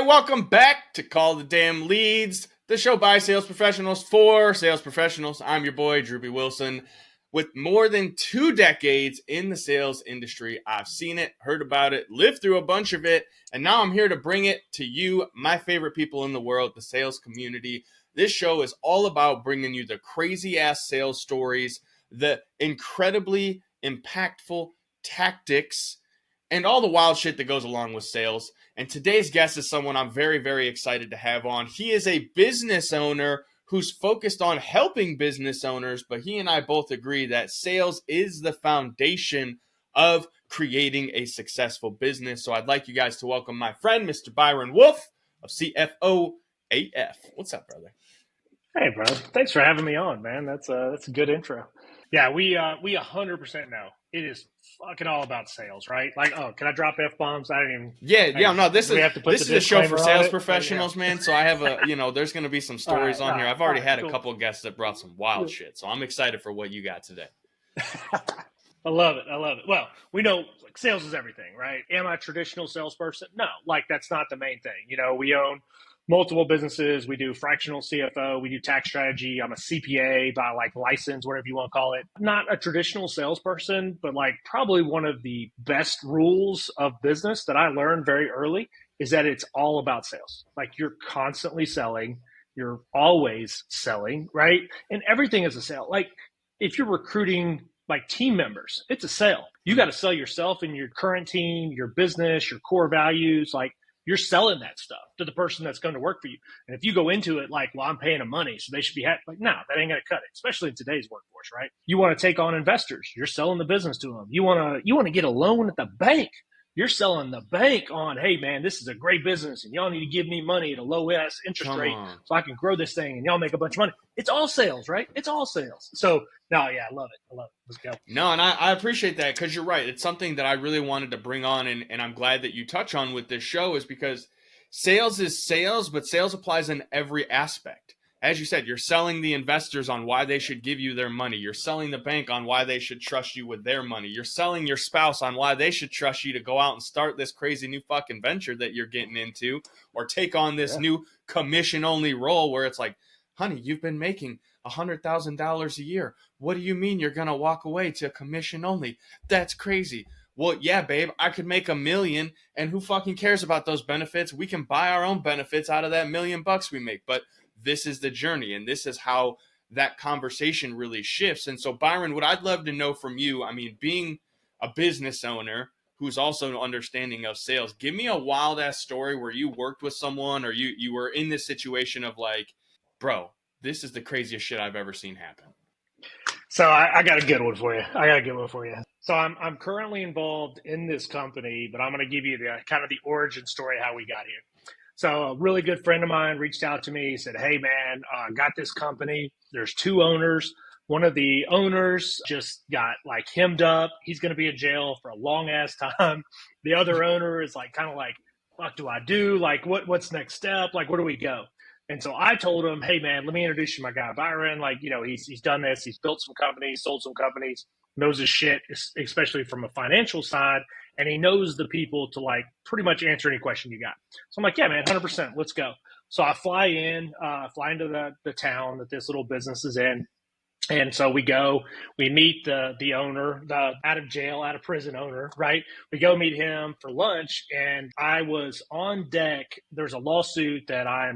welcome back to Call the Damn Leads, the show by sales professionals for sales professionals. I'm your boy, Drewbie Wilson. With more than 2 decades in the sales industry, I've seen it, heard about it, lived through a bunch of it, and now I'm here to bring it to you, my favorite people in the world, the sales community. This show is all about bringing you the crazy-ass sales stories, the incredibly impactful tactics, and all the wild shit that goes along with sales. And today's guest is someone I'm very, very excited to have on. He is a business owner who's focused on helping business owners, but he and I both agree that sales is the foundation of creating a successful business. So I'd like you guys to welcome my friend, Mr. Byron Wolfe of CFO AF. What's up, brother? Hey, bro. Thanks for having me on, man. That's a good intro. Yeah, we 100% know it is fucking all about sales, right? Like, oh, can I drop F-bombs? I didn't even. No. This is a show for sales professionals, yeah. Man. So I have there's going to be some stories on here. I've already had a couple of guests that brought some wild shit, so I'm excited for what you got today. I love it. Well, we know like sales is everything, right? Am I a traditional salesperson? No, like that's not the main thing. You know, we own multiple businesses. We do fractional CFO. We do tax strategy. I'm a CPA by like license, whatever you want to call it. Not a traditional salesperson, but like probably one of the best rules of business that I learned very early is that it's all about sales. Like you're constantly selling. You're always selling, right? And everything is a sale. Like if you're recruiting like team members, it's a sale. You got to sell yourself and your current team, your business, your core values. Like you're selling that stuff to the person that's going to work for you. And if you go into it like, well, I'm paying them money, so they should be happy. Like, no, that ain't going to cut it, especially in today's workforce, right? You want to take on investors. You're selling the business to them. You want to get a loan at the bank. You're selling the bank on, hey, man, this is a great business, and y'all need to give me money at a low-ass interest rate so I can grow this thing, and y'all make a bunch of money. It's all sales, right? It's all sales. So, no, yeah, I love it. Let's go. No, and I appreciate that because you're right. It's something that I really wanted to bring on, and I'm glad that you touch on with this show is because sales is sales, but sales applies in every aspect. As you said, you're selling the investors on why they should give you their money. You're selling the bank on why they should trust you with their money. You're selling your spouse on why they should trust you to go out and start this crazy new fucking venture that you're getting into or take on this new commission-only role where it's like, honey, you've been making $100,000 a year. What do you mean you're going to walk away to commission only? That's crazy. Well, yeah, babe, I could make $1 million, and who fucking cares about those benefits? We can buy our own benefits out of that $1 million we make. But this is the journey, and this is how that conversation really shifts. And so, Byron, what I'd love to know from you, I mean, being a business owner who's also understanding of sales, give me a wild-ass story where you worked with someone or you were in this situation of like, bro, this is the craziest shit I've ever seen happen. So I got a good one for you. So I'm currently involved in this company, but I'm going to give you the kind of the origin story how we got here. So a really good friend of mine reached out to me, said, hey, man, got this company. There's 2 owners. One of the owners just got like hemmed up. He's going to be in jail for a long ass time. The other owner is like kind of like, what do I do? Like, what's next step? Like, where do we go? And so I told him, hey, man, let me introduce you to my guy, Byron. Like, you know, he's done this. He's built some companies, sold some companies, knows his shit, especially from a financial side. And he knows the people to like pretty much answer any question you got. So I'm like, yeah, man, 100%. Let's go. So I fly into the town that this little business is in. And so we go, we meet the owner, the out of prison owner, right? We go meet him for lunch, and I was on deck. There's a lawsuit that I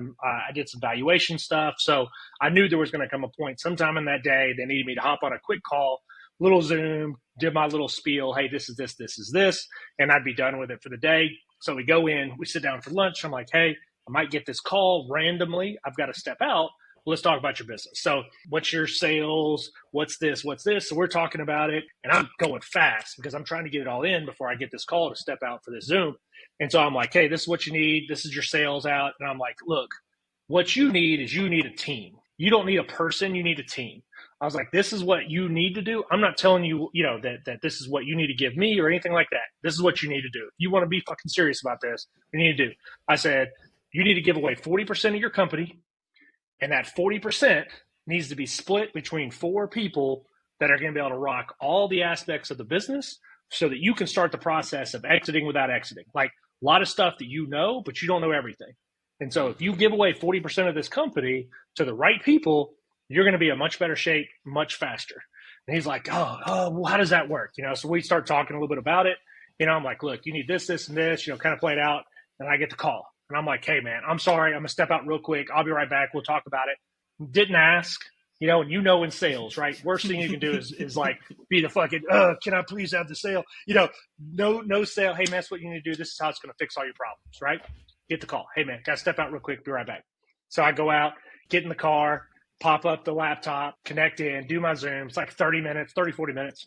did some valuation stuff. So I knew there was going to come a point sometime in that day. They needed me to hop on a quick call, little Zoom, did my little spiel. Hey, this is this, this is this. And I'd be done with it for the day. So we go in, we sit down for lunch. I'm like, hey, I might get this call randomly. I've got to step out. Let's talk about your business. So what's your sales? What's this? So we're talking about it, and I'm going fast because I'm trying to get it all in before I get this call to step out for this Zoom. And so I'm like, hey, this is what you need. This is your sales out. And I'm like, look, what you need is you need a team. You don't need a person. You need a team. I was like, this is what you need to do. I'm not telling you, that this is what you need to give me or anything like that. This is what you need to do. If you want to be fucking serious about this, you need to do. I said, you need to give away 40% of your company. And that 40% needs to be split between 4 people that are going to be able to rock all the aspects of the business so that you can start the process of exiting without exiting. Like a lot of stuff that you know, but you don't know everything. And so if you give away 40% of this company to the right people, you're going to be in much better shape, much faster. And he's like, well, how does that work? So we start talking a little bit about it. I'm like, look, you need this, this, and this, kind of play it out. And I get the call. And I'm like, hey, man, I'm sorry. I'm going to step out real quick. I'll be right back. We'll talk about it. Didn't ask, and in sales, right? Worst thing you can do is like be the fucking, can I please have the sale? No sale. Hey, man, that's what you need to do. This is how it's going to fix all your problems, right? Get the call. Hey, man, got to step out real quick. Be right back. So I go out, get in the car, pop up the laptop, connect in, do my Zoom. It's like 40 minutes.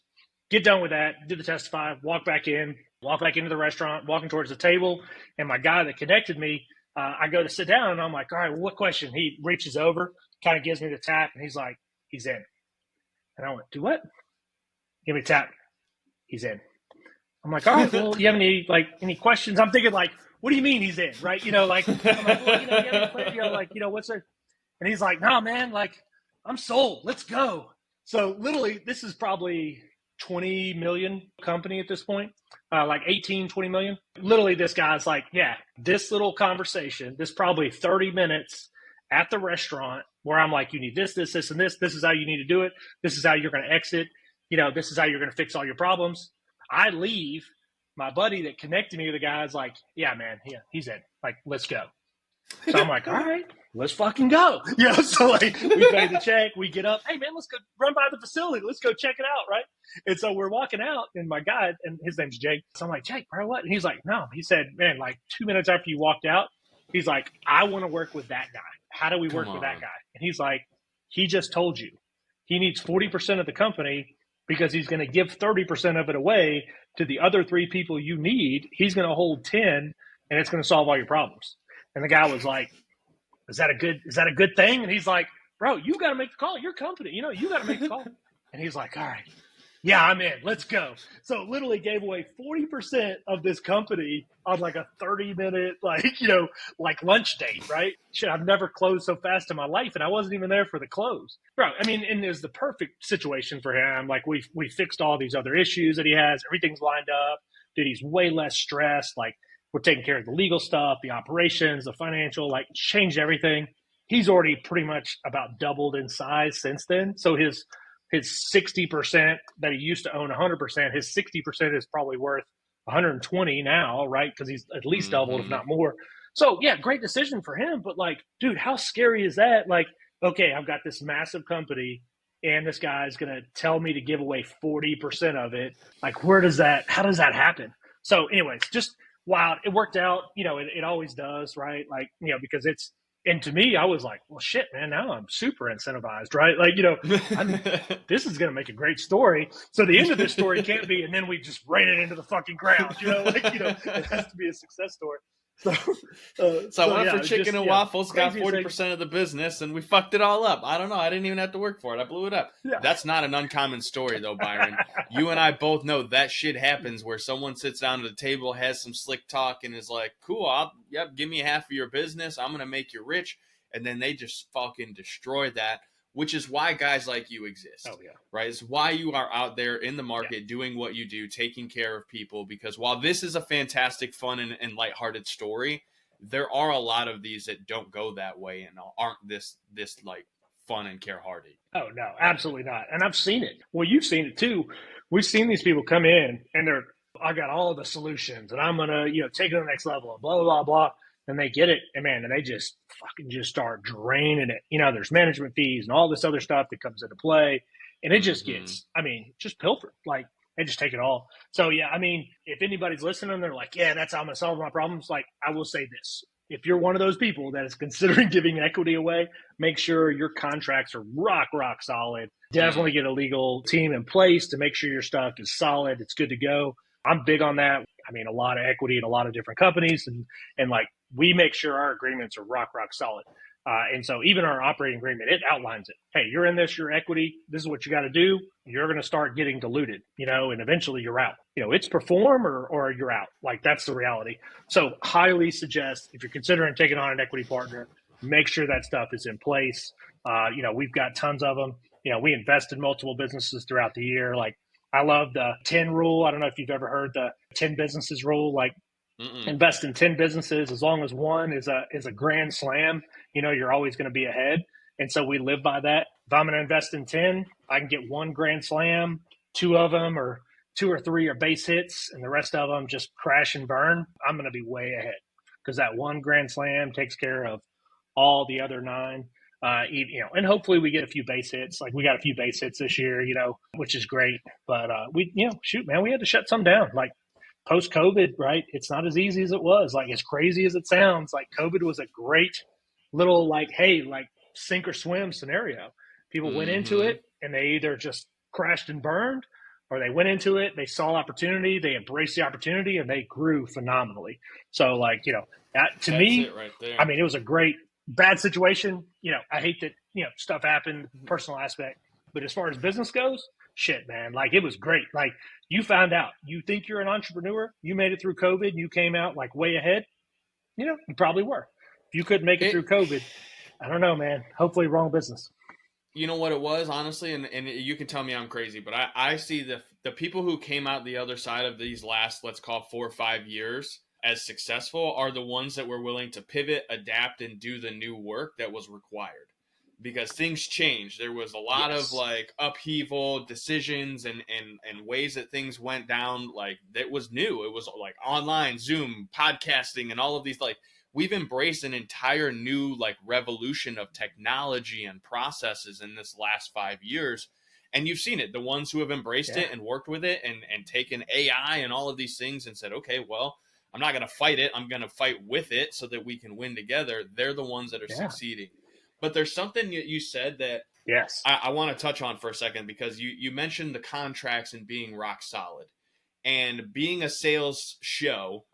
Get done with that, do the Testify, walk back into the restaurant, walking towards the table. And my guy that connected me, I go to sit down and I'm like, all right, well, what question? He reaches over, kind of gives me the tap, and he's like, he's in. And I went, do what? Give me a tap. He's in. I'm like, all right, well, you have any questions? I'm thinking like, what do you mean he's in? Right. I'm like, well, what's it? And he's like, no, man, like I'm sold. Let's go. So literally this is probably 20 million company at this point, like 18, 20 million. Literally this guy's like, yeah, this little conversation, this probably 30 minutes at the restaurant where I'm like, you need this, this, this, and this. This is how you need to do it. This is how you're going to exit. This is how you're going to fix all your problems. I leave. My buddy that connected me with the guy's like, yeah, man, yeah, he's in. Like, let's go. So I'm like, all right, let's fucking go. So like we pay the check, we get up. Hey, man, let's go run by the facility. Let's go check it out, right? And so we're walking out, and my guy, and his name's Jake. So I'm like, Jake, bro, what? And he's like, no. He said, man, like 2 minutes after you walked out, he's like, I want to work with that guy. How do we work with that guy? And he's like, he just told you he needs 40% of the company because he's going to give 30% of it away to the other 3 people you need. He's going to hold 10, and it's going to solve all your problems. And the guy was like, is that a good thing? And he's like, bro, you got to make the call. Your company, you got to make the call. And he's like, all right, yeah, I'm in. Let's go. So literally gave away 40% of this company on like a 30-minute, like lunch date, right? Shit, I've never closed so fast in my life, and I wasn't even there for the close. Bro, I mean, and it was the perfect situation for him. Like we fixed all these other issues that he has. Everything's lined up. Dude, he's way less stressed. Like, we're taking care of the legal stuff, the operations, the financial, like changed everything. He's already pretty much about doubled in size since then. So his 60% that he used to own 100%, his 60% is probably worth 120 now, right? Because he's at least doubled, if not more. So yeah, great decision for him. But like, dude, how scary is that? Like, okay, I've got this massive company, and this guy's going to tell me to give away 40% of it. Like, how does that happen? So anyways, just wow, it worked out, it always does, right? Like, because and to me, I was like, well, shit, man, now I'm super incentivized, right? Like, this is going to make a great story. So the end of this story can't be, and then we just ran it into the fucking ground, it has to be a success story. So I went for chicken and waffles, got 40% of the business, and we fucked it all up. I don't know. I didn't even have to work for it. I blew it up. Yeah. That's not an uncommon story, though, Byron. You and I both know that shit happens where someone sits down at the table, has some slick talk, and is like, cool, give me half of your business. I'm going to make you rich. And then they just fucking destroy that, which is why guys like you exist. Oh, yeah. Right? It's why you are out there in the market doing what you do, taking care of people. Because while this is a fantastic, fun, and lighthearted story, there are a lot of these that don't go that way and aren't this like fun and care-hearted. Oh, no, absolutely not. And I've seen it. Well, you've seen it too. We've seen these people come in and I got all the solutions and I'm going to, take it to the next level and blah, blah, blah, blah. And they get it, and man, and they just fucking just start draining it. There's management fees and all this other stuff that comes into play. And it just gets, just pilfered. Like, they just take it all. So, yeah, if anybody's listening, they're like, yeah, that's how I'm going to solve my problems. Like, I will say this. If you're one of those people that is considering giving equity away, make sure your contracts are rock solid. Definitely get a legal team in place to make sure your stuff is solid. It's good to go. I'm big on that. A lot of equity in a lot of different companies. And like, we make sure our agreements are rock solid. And so even our operating agreement, it outlines it. Hey, you're in this, your equity. This is what you got to do. You're going to start getting diluted, and eventually you're out. It's perform or you're out. Like, that's the reality. So highly suggest, if you're considering taking on an equity partner, make sure that stuff is in place. We've got tons of them. We invest in multiple businesses throughout the year. Like, I love the 10 rule. I don't know if you've ever heard the 10 businesses rule. Like, Mm-mm. Invest in 10 businesses. As long as one is a grand slam, you're always going to be ahead. And so we live by that. If I'm going to invest in 10, I can get one grand slam, two of them or two or three are base hits, and the rest of them just crash and burn. I'm going to be way ahead because that one grand slam takes care of all the other nine. And hopefully we get a few base hits. Like we got a few base hits this year, which is great. But shoot, man, we had to shut some down. Like post COVID, right? It's not as easy as it was. Like as crazy as it sounds, like COVID was a great little like, hey, like sink or swim scenario. People went into Mm-hmm. it and they either just crashed and burned, or they went into it, they saw opportunity, they embraced the opportunity, and they grew phenomenally. So, like, that to That's me, it right there. I mean, it was a great bad situation. I hate that stuff happened, personal aspect, but as far as business goes, shit, man, like it was great. Like you found out, you think you're an entrepreneur, you made it through COVID, and you came out like way ahead. You probably were. If you couldn't make it through COVID, I don't know, man. Hopefully, wrong business. You know what it was, honestly, and you can tell me I'm crazy, but I see the people who came out the other side of these last, let's call 4 or 5 years as successful are the ones that were willing to pivot, adapt, and do the new work that was required. Because things changed. There was a lot of Yes. like upheaval, decisions, and ways that things went down. Like that was new. It was like online, Zoom, podcasting, and all of these like we've embraced an entire new like revolution of technology and processes in this last 5 years. And you've seen it, the ones who have embraced Yeah. it and worked with it and taken AI and all of these things and said, okay, well, I'm not going to fight it. I'm going to fight with it so that we can win together. They're the ones that are Yeah. succeeding. But there's something that you said that Yes. I want to touch on for a second because you mentioned the contracts and being rock solid. And being a sales show,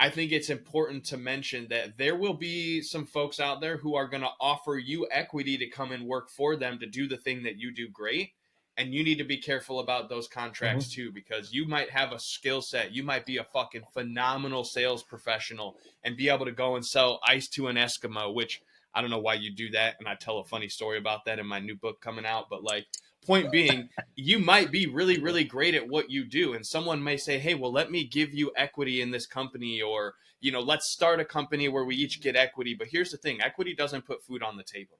I think it's important to mention that there will be some folks out there who are going to offer you equity to come and work for them to do the thing that you do great. And you need to be careful about those contracts Mm-hmm. too, because you might have a skill set. You might be a fucking phenomenal sales professional and be able to go and sell ice to an Eskimo, which I don't know why you do that. And I tell a funny story about that in my new book coming out. But like, point being, you might be really, really great at what you do. And someone may say, hey, well, let me give you equity in this company, or, let's start a company where we each get equity. But here's the thing, equity doesn't put food on the table.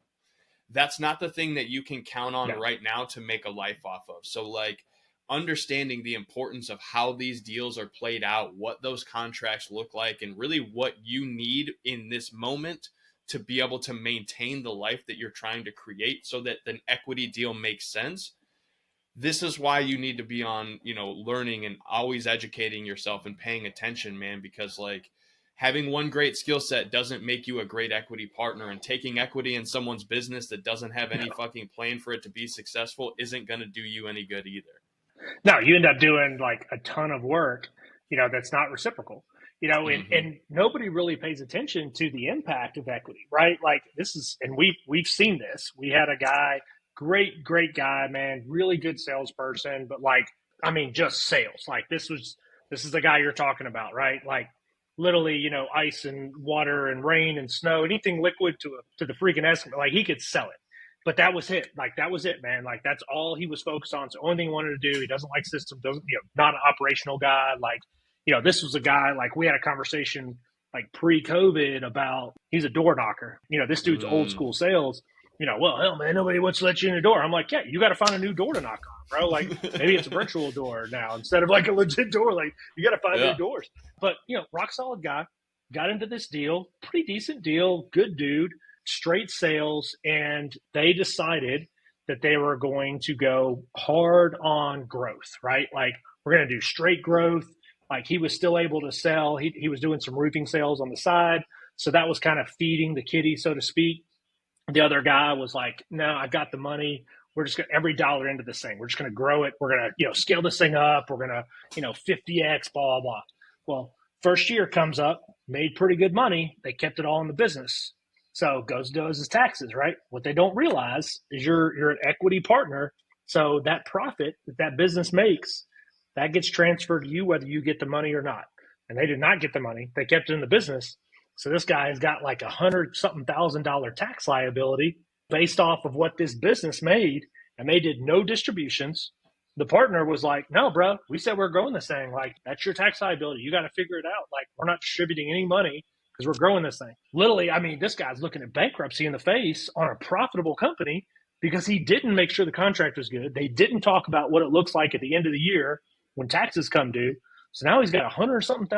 That's not the thing that you can count on No. right now to make a life off of. So, like, understanding the importance of how these deals are played out, what those contracts look like, and really what you need in this moment to be able to maintain the life that you're trying to create so that an equity deal makes sense. This is why you need to be on, learning and always educating yourself and paying attention, man, because like having one great skill set doesn't make you a great equity partner, and taking equity in someone's business that doesn't have any fucking plan for it to be successful isn't going to do you any good either. No, you end up doing like a ton of work, that's not reciprocal. Mm-hmm. And nobody really pays attention to the impact of equity, right? Like this is, and we've seen this. We had a guy, great guy, man, really good salesperson, but like, I mean, just sales. Like this is the guy you're talking about, right? Like literally, ice and water and rain and snow, anything liquid to the freaking Eskimo, like he could sell it. But that was it. Like that was it, man. Like that's all he was focused on. It's the only thing he wanted to do. He doesn't like systems. Doesn't not an operational guy. Like this was a guy. Like we had a conversation like pre-COVID about he's a door knocker. This dude's old Mm. school sales. Well, hell, man, nobody wants to let you in the door. I'm like, yeah, you got to find a new door to knock on, bro. Like maybe it's a virtual door now instead of like a legit door. Like you got to find new Yeah. doors. But rock solid guy got into this deal, pretty decent deal, good dude, straight sales, and they decided that they were going to go hard on growth, right? Like we're going to do straight growth. Like he was still able to sell. He was doing some roofing sales on the side. So that was kind of feeding the kitty, so to speak. The other guy was like, no, I got the money. We're just going to every dollar into this thing. We're just going to grow it. We're going to, scale this thing up. We're going to, 50X, blah, blah, blah. Well, first year comes up, made pretty good money. They kept it all in the business. So goes does his taxes, right? What they don't realize is you're an equity partner. So that profit that business makes, that gets transferred to you whether you get the money or not. And they did not get the money. They kept it in the business. So this guy has got like $100,000 tax liability based off of what this business made. And they did no distributions, The partner was like, no, bro, we said we're growing this thing. Like, that's your tax liability. You got to figure it out. Like, we're not distributing any money because we're growing this thing. Literally, I mean, this guy's looking at bankruptcy in the face on a profitable company because he didn't make sure the contract was good. They didn't talk about what it looks like at the end of the year when taxes come due. So now he's got $100-something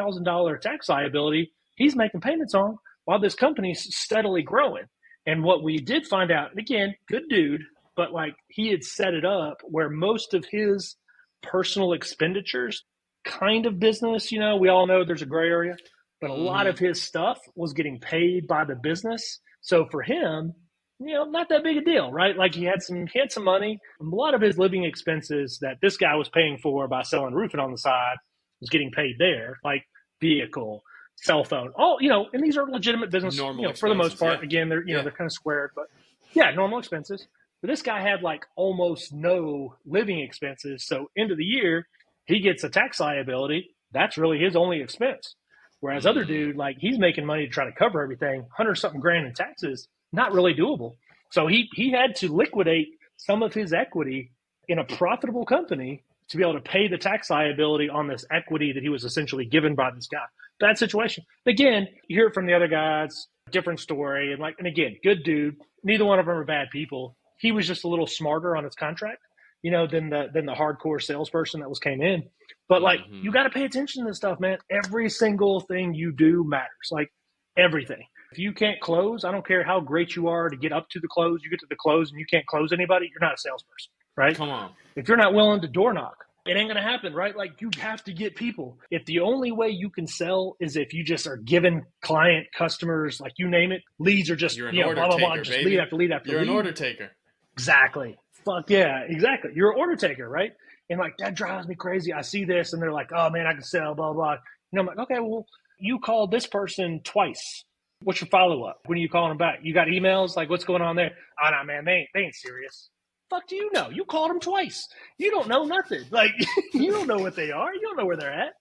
tax liability he's making payments on while this company's steadily growing. And what we did find out, and again, good dude, but like he had set it up where most of his personal expenditures, kind of business, we all know there's a gray area, but a lot of his stuff was getting paid by the business. So for him, not that big a deal, right? Like he had some money. A lot of his living expenses that this guy was paying for by selling roofing on the side was getting paid there, like vehicle, cell phone, all, and these are legitimate business, for the most part. Yeah. Again, they're, they're kind of squared, but yeah, normal expenses. But this guy had like almost no living expenses. So end of the year, he gets a tax liability. That's really his only expense. Whereas other dude, like he's making money to try to cover everything, $100-something grand in taxes, not really doable. So he had to liquidate some of his equity in a profitable company to be able to pay the tax liability on this equity that he was essentially given by this guy. Bad situation. Again, you hear it from the other guys, different story. And again, good dude. Neither one of them are bad people. He was just a little smarter on his contract, than the hardcore salesperson that came in. But like, you got to pay attention to this stuff, man. Every single thing you do matters. Like everything. If you can't close, I don't care how great you are to get up to the close. You get to the close and you can't close anybody, you're not a salesperson, right? Come on. If you're not willing to door knock, it ain't going to happen, right? Like you have to get people. If the only way you can sell is if you just are giving client, customers, like you name it, leads are just, you're an order taker, just lead after lead after lead. You're an order taker. Exactly. Fuck yeah, exactly. You're an order taker, right? And like, that drives me crazy. I see this and they're like, oh man, I can sell, blah, blah. I'm like, okay, well, you called this person twice. What's your follow-up? When are you calling them back? You got emails? Like, what's going on there? Oh, no, man, they ain't serious. Fuck do you know? You called them twice. You don't know nothing. Like, you don't know what they are. You don't know where they're at.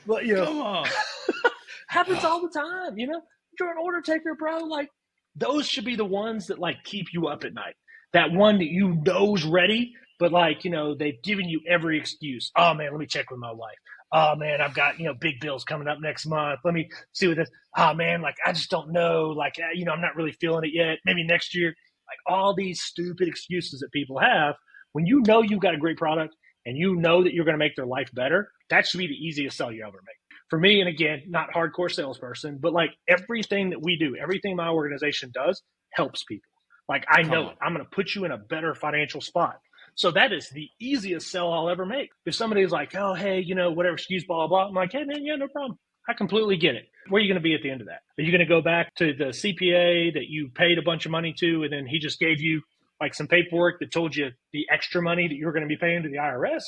But, Come on. happens all the time, You're an order taker, bro. Like, those should be the ones that, like, keep you up at night. That one that you know's ready, but, like, they've given you every excuse. Oh, man, let me check with my wife. Oh, man, I've got, big bills coming up next month. Let me see what this. Oh, man, like, I just don't know. Like, I'm not really feeling it yet. Maybe next year. Like, all these stupid excuses that people have. When you know you've got a great product and you know that you're going to make their life better, that should be the easiest sell you ever make. For me, and again, not hardcore salesperson, but, like, everything that we do, everything my organization does helps people. Like, I know it. I'm going to put you in a better financial spot. So that is the easiest sell I'll ever make. If somebody's like, oh, hey, whatever excuse, blah, blah, blah. I'm like, hey, man, yeah, no problem. I completely get it. Where are you going to be at the end of that? Are you going to go back to the CPA that you paid a bunch of money to, and then he just gave you like some paperwork that told you the extra money that you're going to be paying to the IRS?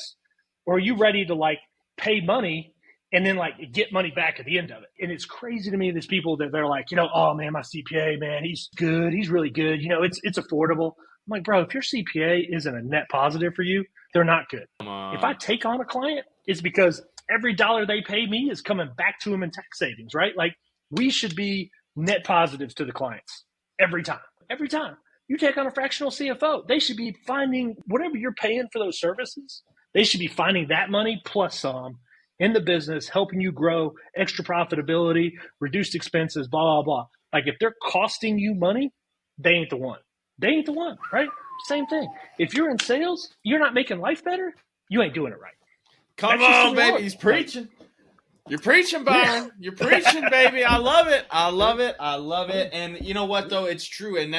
Or are you ready to like pay money and then like get money back at the end of it? And it's crazy to me, there's people that they're like, oh man, my CPA, man, he's good. He's really good. It's affordable. I'm like, bro, if your CPA isn't a net positive for you, they're not good. If I take on a client, it's because every dollar they pay me is coming back to them in tax savings, right? Like we should be net positives to the clients every time. Every time you take on a fractional CFO, they should be finding whatever you're paying for those services. They should be finding that money plus some in the business, helping you grow, extra profitability, reduced expenses, blah, blah, blah. Like if they're costing you money, they ain't the one. They ain't the one, right? Same thing. If you're in sales, you're not making life better, you ain't doing it right. Come on, baby. He's preaching. You're preaching, Byron. Yeah. You're preaching, baby. I love it. I love it. I love it. And you know what, though? It's true. And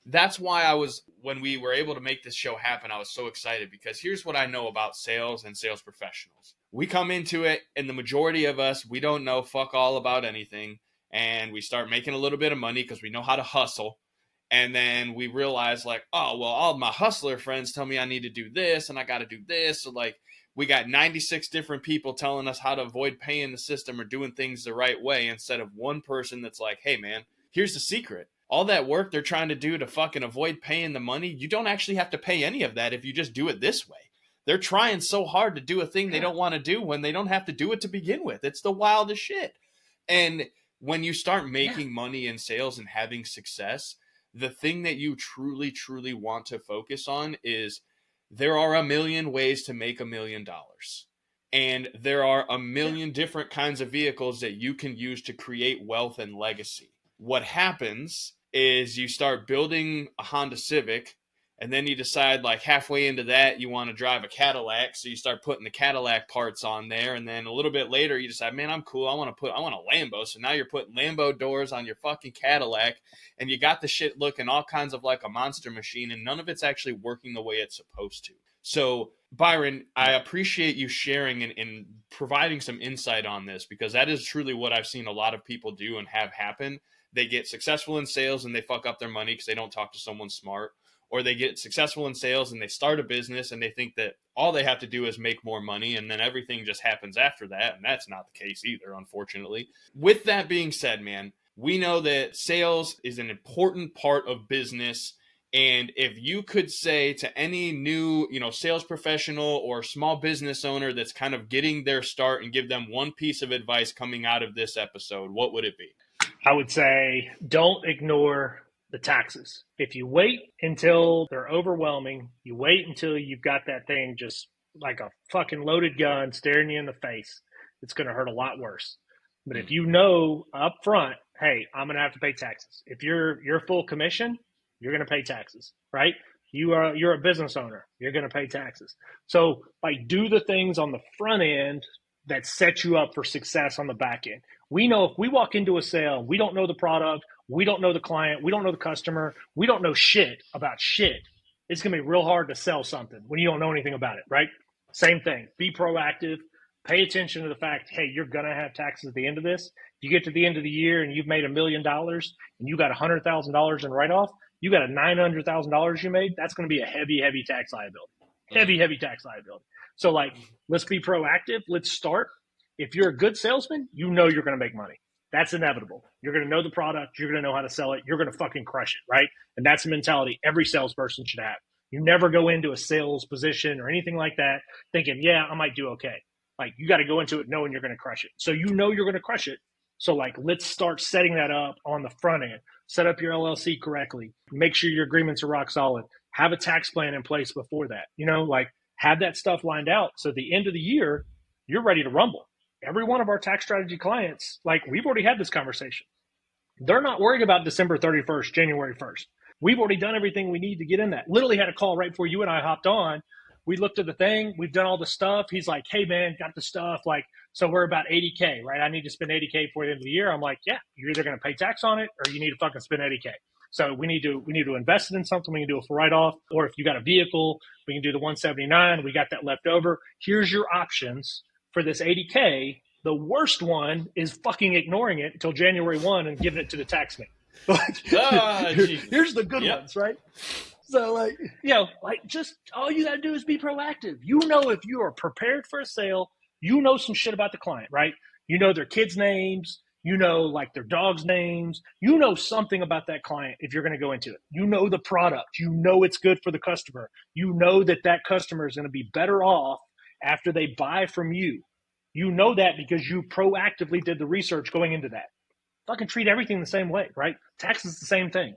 that's why when we were able to make this show happen, I was so excited because here's what I know about sales and sales professionals. We come into it, and the majority of us, we don't know fuck all about anything. And we start making a little bit of money because we know how to hustle. And then we realize like, oh, well, all my hustler friends tell me I need to do this and I got to do this. So like we got 96 different people telling us how to avoid paying the system or doing things the right way instead of one person that's like, hey, man, here's the secret. All that work they're trying to do to fucking avoid paying the money, you don't actually have to pay any of that if you just do it this way. They're trying so hard to do a thing they don't want to do when they don't have to do it to begin with. It's the wildest shit. And when you start making money in sales and having success, the thing that you truly, truly want to focus on is there are a million ways to make $1,000,000. And there are a million different kinds of vehicles that you can use to create wealth and legacy. What happens is you start building a Honda Civic, and then you decide like halfway into that you want to drive a Cadillac, so you start putting the Cadillac parts on there, and then a little bit later you decide, man, I'm cool, I want a Lambo, so now you're putting Lambo doors on your fucking Cadillac, and you got the shit looking all kinds of like a monster machine, and none of it's actually working the way it's supposed to. So Byron, I appreciate you sharing and providing some insight on this, because that is truly what I've seen a lot of people do and have happen. They get successful in sales and they fuck up their money because they don't talk to someone smart, or they get successful in sales and they start a business and they think that all they have to do is make more money and then everything just happens after that. And that's not the case either, unfortunately. With that being said, man, we know that sales is an important part of business. And if you could say to any new, sales professional or small business owner that's kind of getting their start and give them one piece of advice coming out of this episode, what would it be? I would say don't ignore the taxes. If you wait until they're overwhelming, you wait until you've got that thing just like a fucking loaded gun staring you in the face, it's going to hurt a lot worse. But if you know up front, hey, I'm going to have to pay taxes. If you're full commission, you're going to pay taxes, right? You're a business owner, you're going to pay taxes. So like do the things on the front end that set you up for success on the back end. We know if we walk into a sale, we don't know the product, we don't know the client, we don't know the customer, we don't know shit about shit. It's going to be real hard to sell something when you don't know anything about it, right? Same thing. Be proactive. Pay attention to the fact, hey, you're going to have taxes at the end of this. If you get to the end of the year and you've made $1 million and you got $100,000 in write-off, you got a $900,000 you made, that's going to be a heavy, heavy tax liability. Heavy tax liability. So like, let's be proactive. Let's start. If you're a good salesman, you know you're going to make money. That's inevitable. You're going to know the product. You're going to know how to sell it. You're going to fucking crush it, right? And that's a mentality every salesperson should have. You never go into a sales position or anything like that thinking, yeah, I might do okay. Like you got to go into it knowing you're going to crush it. So you know you're going to crush it. So like, let's start setting that up on the front end. Set up your LLC correctly. Make sure your agreements are rock solid. Have a tax plan in place before that. Like have that stuff lined out. So at the end of the year, you're ready to rumble. Every one of our tax strategy clients, like we've already had this conversation. They're not worried about December 31st, January 1st. We've already done everything we need to get in that. Literally had a call right before you and I hopped on. We looked at the thing. We've done all the stuff. He's like, hey, man, got the stuff. Like, so we're about 80K, right? I need to spend 80K before the end of the year. I'm like, yeah, you're either going to pay tax on it or you need to fucking spend 80K. So we need to invest it in something. We can do it for write-off. Or if you got a vehicle, we can do the 179. We got that left over. Here's your options for this 80K. The worst one is fucking ignoring it until January 1 and giving it to the tax man. Here's the good ones, right? So just all you got to do is be proactive. If you are prepared for a sale, some shit about the client, right? You know their kids' names, like their dogs' names, something about that client if you're going to go into it. The product, it's good for the customer. That customer is going to be better off after they buy from you. That because you proactively did the research going into that. Fucking treat everything the same way, right? Tax is the same thing.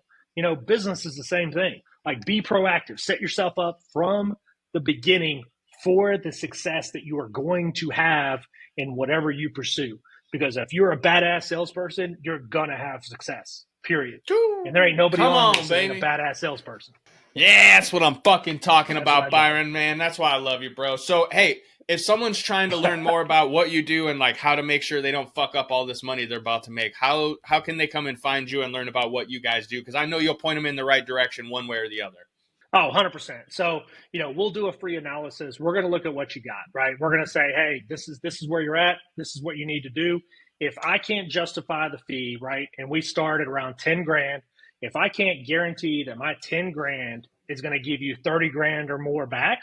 Business is the same thing. Like be proactive. Set yourself up from the beginning for the success that you are going to have in whatever you pursue. Because if you're a badass salesperson, you're going to have success, period. And there ain't nobody on this ain't a badass salesperson. Yeah, that's what I'm fucking talking about, Byron, man. That's why I love you, bro. So, hey, if someone's trying to learn more about what you do and like how to make sure they don't fuck up all this money they're about to make, how can they come and find you and learn about what you guys do? Because I know you'll point them in the right direction one way or the other. Oh, 100%. So, we'll do a free analysis. We're going to look at what you got, right? We're going to say, hey, this is where you're at. This is what you need to do. If I can't justify the fee, right, and we start at around 10 grand, if I can't guarantee that my 10 grand is going to give you 30 grand or more back,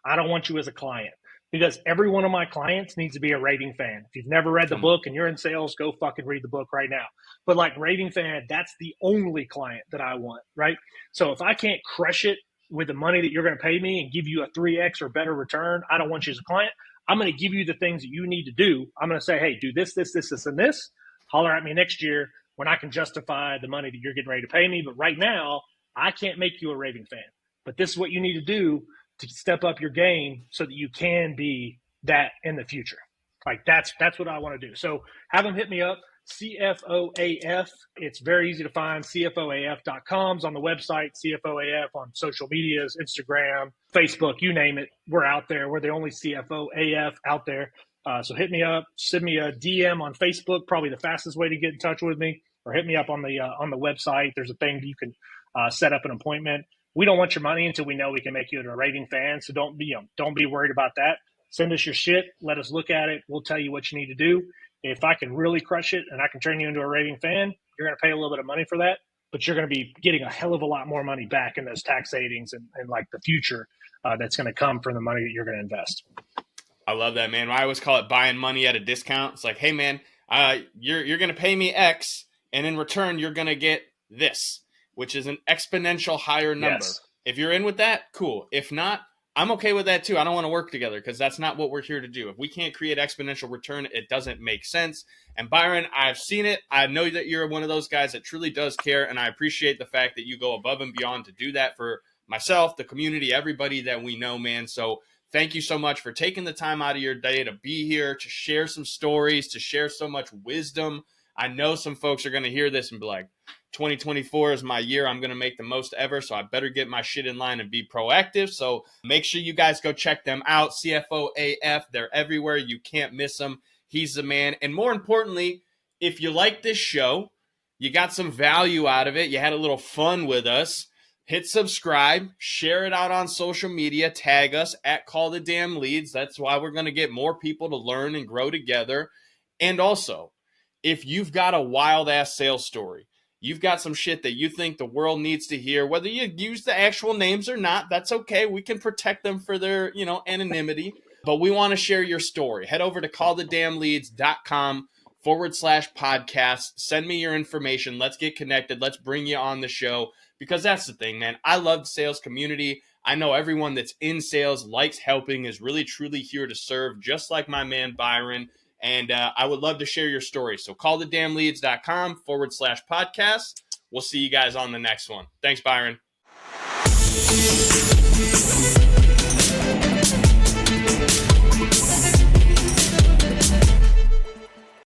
I don't want you as a client. Because every one of my clients needs to be a raving fan. If you've never read the book and you're in sales, go fucking read the book right now. But like raving fan, that's the only client that I want, right? So if I can't crush it with the money that you're going to pay me and give you a 3X or better return, I don't want you as a client. I'm going to give you the things that you need to do. I'm going to say, hey, do this, and this. Holler at me next year when I can justify the money that you're getting ready to pay me. But right now, I can't make you a raving fan. But this is what you need to do to step up your game so that you can be that in the future. Like that's what I want to do. So have them hit me up. CFO AF. It's very easy to find. CFOAF.com's on the website. CFO AF on social medias, Instagram, Facebook, you name it. We're out there. We're the only CFO AF out there. So hit me up. Send me a DM on Facebook. Probably the fastest way to get in touch with me. Or hit me up on the website. There's a thing you can set up an appointment. We don't want your money until we know we can make you a raving fan. So don't be worried about that. Send us your shit. Let us look at it. We'll tell you what you need to do. If I can really crush it and I can turn you into a raving fan, you're going to pay a little bit of money for that, but you're going to be getting a hell of a lot more money back in those tax savings and like the future that's going to come from the money that you're going to invest. I love that, man. I always call it buying money at a discount. It's like, hey, man, you're going to pay me X, and in return, you're going to get this, which is an exponential higher number. Yes. If you're in with that, cool. If not, I'm okay with that too. I don't want to work together because that's not what we're here to do. If we can't create exponential return, it doesn't make sense. And Byron, I've seen it. I know that you're one of those guys that truly does care, and I appreciate the fact that you go above and beyond to do that for myself, the community, everybody that we know, man. So thank you so much for taking the time out of your day to be here, to share some stories, to share so much wisdom. I know some folks are going to hear this and be like, 2024 is my year. I'm going to make the most ever, so I better get my shit in line and be proactive. So make sure you guys go check them out. CFO AF, they're everywhere. You can't miss them. He's the man. And more importantly, if you like this show, you got some value out of it, you had a little fun with us, hit subscribe, share it out on social media, tag us at Call the Damn Leads. That's why we're going to get more people to learn and grow together. And also, if you've got a wild-ass sales story, you've got some shit that you think the world needs to hear, whether you use the actual names or not, that's okay. We can protect them for their, anonymity, but we want to share your story. Head over to callthedamnleads.com/podcast. Send me your information. Let's get connected. Let's bring you on the show because that's the thing, man. I love the sales community. I know everyone that's in sales likes helping, is really, truly here to serve, just like my man, Byron. And I would love to share your story. So callthedamnleads.com/podcast. We'll see you guys on the next one. Thanks, Byron.